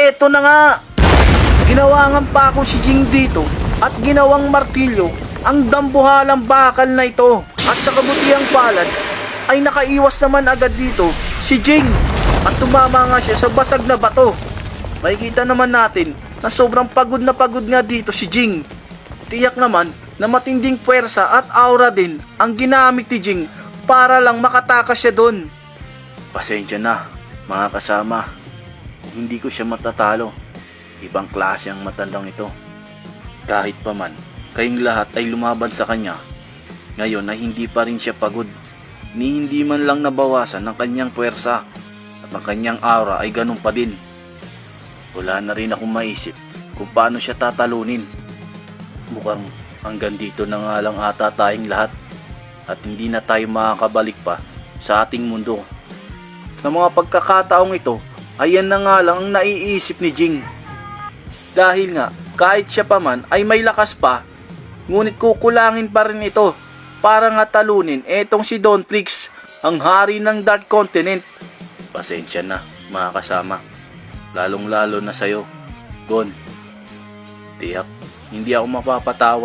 eto na nga. Ginawangan pa ako si Jing dito at ginawang martilyo ang dambuhalang bakal na ito. At sa kabutihang palad ay nakaiwas naman agad dito si Jing at tumama nga siya sa basag na bato. Makikita naman natin na sobrang pagod na pagod nga dito si Jing. Tiyak naman na matinding puwersa at aura din ang ginamit ni Jing para lang makatakas siya doon. Pasensya na mga kasama, kung hindi ko siya matatalo. Ibang klase ang matandang ito. Kahit pa man, kayong lahat ay lumaban sa kanya. Ngayon ay hindi pa rin siya pagod, ni hindi man lang nabawasan ng kanyang puwersa at ang kanyang aura ay ganun pa din. Wala na rin akong maisip kung paano siya tatalunin. Mukhang hanggang dito na nga lang ata tayong lahat at hindi na tayo makakabalik pa sa ating mundo. Sa mga pagkakataong ito, ayan na nga lang ang naiisip ni Jing. Dahil nga, kahit siya pa man ay may lakas pa, ngunit kukulangin pa rin ito para nga talunin etong si Don Prix, ang hari ng Dark Continent. Pasensya na mga kasama, lalong lalo na sa'yo, Gon. Tiyak, hindi ako mapapatawa